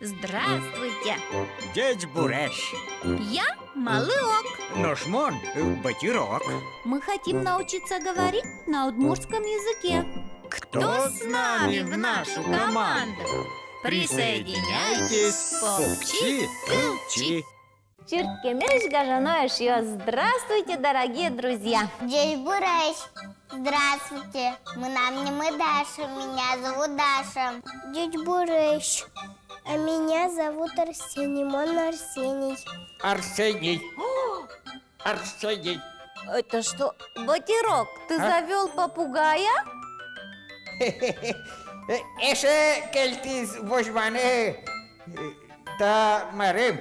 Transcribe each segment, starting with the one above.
Здравствуйте! Дядь Бурящ. Я Малыок. Ножмон, Батирок. Мы хотим научиться говорить на удмуртском языке. Кто с нами в нашу команду? Присоединяйтесь, пупчи, пупчи. Чирткемеш гажаноеш йо. Здравствуйте, дорогие друзья! Дядь Бурящ, здравствуйте. Мы Даша, меня зовут Даша. Дядь Бурящ, а меня зовут Арсений, мой Арсений. Арсений. Арсений. Это что, Батирок, ты завел попугая? Эше кельтис вожмане. Да марем.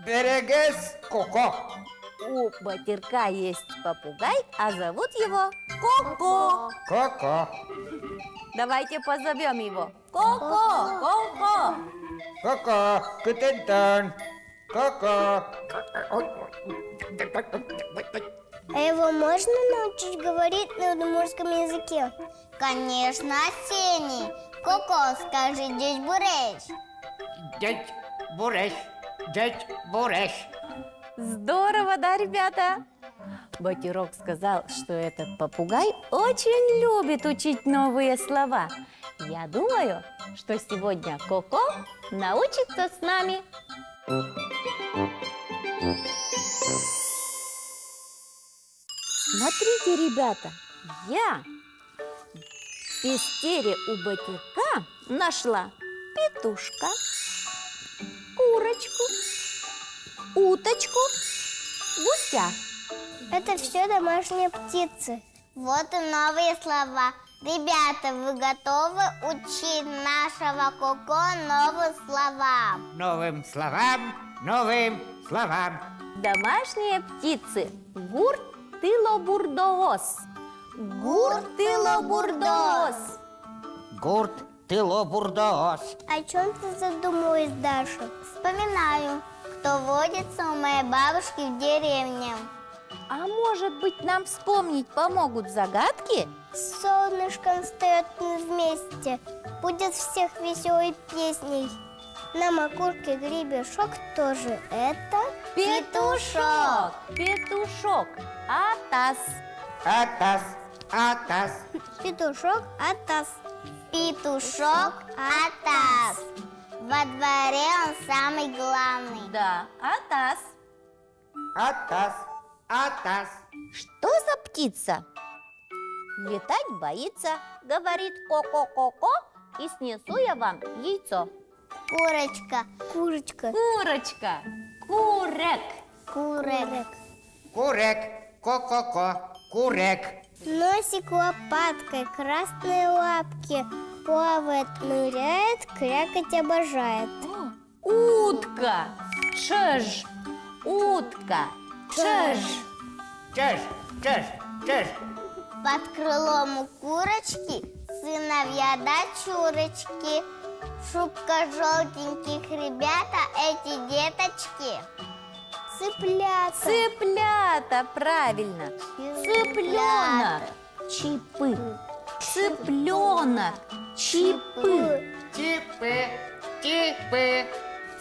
Берегес Коко. У Батирка есть попугай, а зовут его Коко. Коко. Давайте позовем его. Коко, Коко. Коко, кутентон. Коко. А его можно научить говорить на удмуртском языке? Конечно, Арсений. Коко, скажи, дядь Бурящ. Дядь Бурящ. Дядь Бурящ. Здорово, да, ребята? Батирок сказал, что этот попугай очень любит учить новые слова. Я думаю, что сегодня Коко научится с нами. Смотрите, ребята, я в пестере у Батирка нашла петушка, курочку, уточку, гуся. Это все домашние птицы. Вот и новые слова. Ребята, вы готовы учить нашего Коко новым словам? Новым словам, новым словам. Домашние птицы. Гурт-тыло-бурдоос. Гурт-тыло-бурдоос. Гурт, тыло-бурдоос. О чем ты задумалась, Даша? Вспоминаю, кто водится у моей бабушки в деревне. А может быть, нам вспомнить помогут загадки? С солнышком встает вместе, будет всех веселой песней. На макушке гребешок тоже это Петушок. Петушок. Атас. Атас, атас. петушок атас. Петушок Атас. Во дворе он самый главный. Да, атас. Атас, атас. Что за птица? Летать боится, говорит ко-ко-ко-ко, и снесу я вам яйцо. Курочка. Курочка. Курочка. Курек. Курек. Курек, ко-ко-ко, курек. Носик лопаткой, красные лапки. Плавает, ныряет, крякать обожает. Утка. Чж. Утка. Чж. Чеш, чеш, чеш. Под крылом у курочки сыновья дочурочки. Шубка желтеньких ребята, эти деточки. Цыплята. Цыплята, правильно. Цыпленок. Чипы. Цыпленок. Чипы. Чипы, чипы.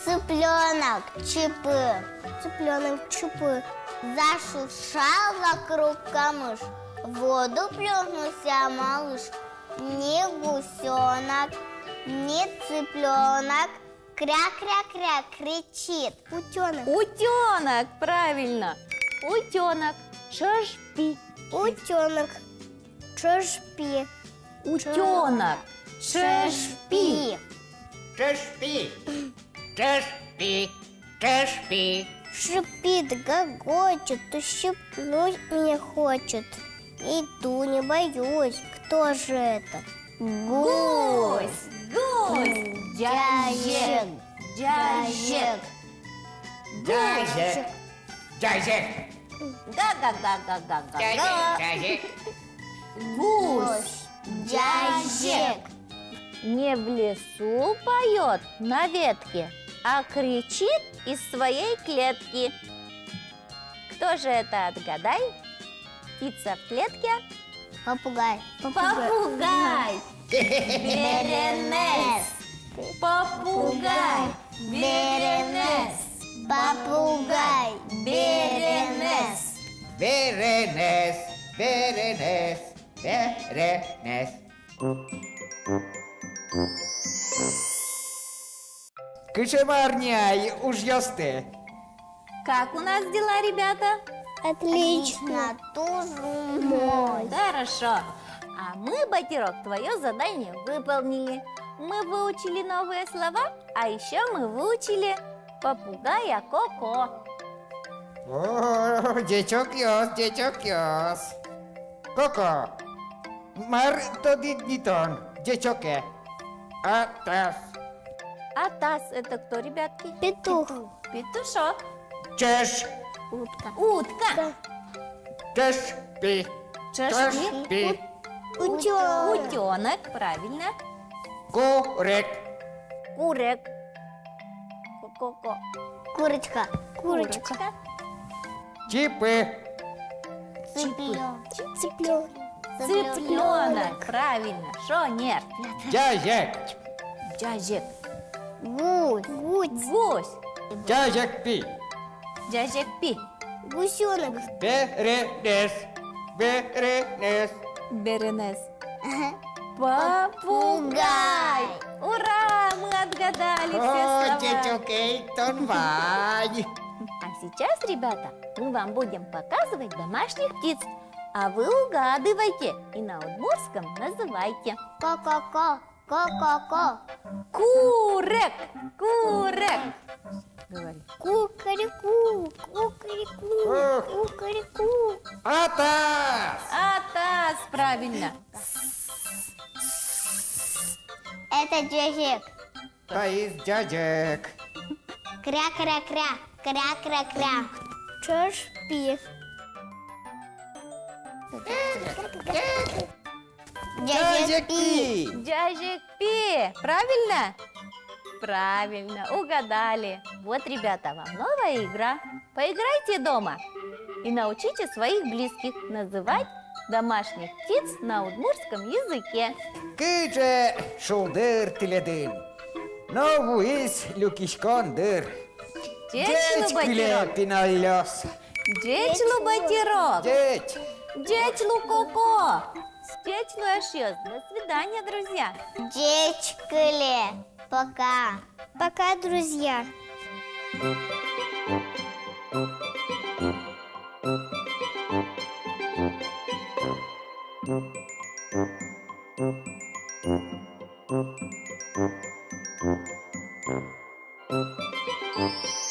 Цыпленок, чипы. Цыпленок чупы. Зашуршал вокруг камыш, в воду плюхнулся малыш. Ни гусенок, ни цыпленок, кря-кря-кря кричит. Утенок. Утенок, правильно. Утенок. Чжпи. Утенок. Чешпи. Утенок. Чжпи. Чешпи, чешпи, чешпи. Шипит, гогочет, ущипнуть меня хочет. Иду, не боюсь. Кто же это? Гусь. Гусь. Дяжек, Дяжек. Дяжек, дяжек, Га-га-га-га-га-га. дяжек. Гусь. дяжек. Не в лесу поет на ветке, а кричит из своей клетки. Кто же это, отгадай? Птица в клетке? Попугай. Попугай. Беренес. Попугай. Беренес. Попугай. Беренес. Беренес, Беренес, Беренес. Кышеварняй, уж ёсты. Как у нас дела, ребята? Отлично. Тоже мой. Хорошо. А мы, Батирок, твое задание выполнили. Мы выучили новые слова, а еще мы выучили попугая Коко. О, дечок ёс. Коко, мар тодиднитон, дечоке. Атас, А таз это кто, ребятки? Петух. Петушок. чеш, Утка. Утка. чеш, пи, Чешки. пи, Утенок. Утенок, правильно. курек, Курек. Ко-ко-ко. Курочка. Курочка. чипы, Цыпленок. Цыпленок. Цыпленок. Правильно. Шо нет? дяжек, Джажек. Гусь. Гусь. Гусь. дяжек пи, Джажек пи. Гусенок. беренес, беренес. Беренес. Попугай. Ура! Мы отгадали все О, слова. дечок Эйтон Вань. А сейчас, ребята, мы вам будем показывать домашних птиц. А вы угадывайте и на удмуртском называйте. Ко-ко-ко. Ко-ко-ко. Курек. Курек. Говори. Кукареку. Кукареку. Кукареку. Атас! Атас, правильно. Это джежик. Таис дядек. Кря-кря-кря. Кря-кря-кря. Чешпи. Джежик пи. Джажик пи. Правильно? Правильно, угадали. Вот, ребята, вам новая игра. Поиграйте дома и научите своих близких называть домашних птиц на удмуртском языке. Кыже шулдыр тиледин. Новуис люкишкондыр. Дечлу батирок. пиналёс. Дечлу батирок. Деть. Дечлу коко. Дечлу ашьёс. До свидания, друзья. Дечкале. Пока. Пока, друзья. Thank you.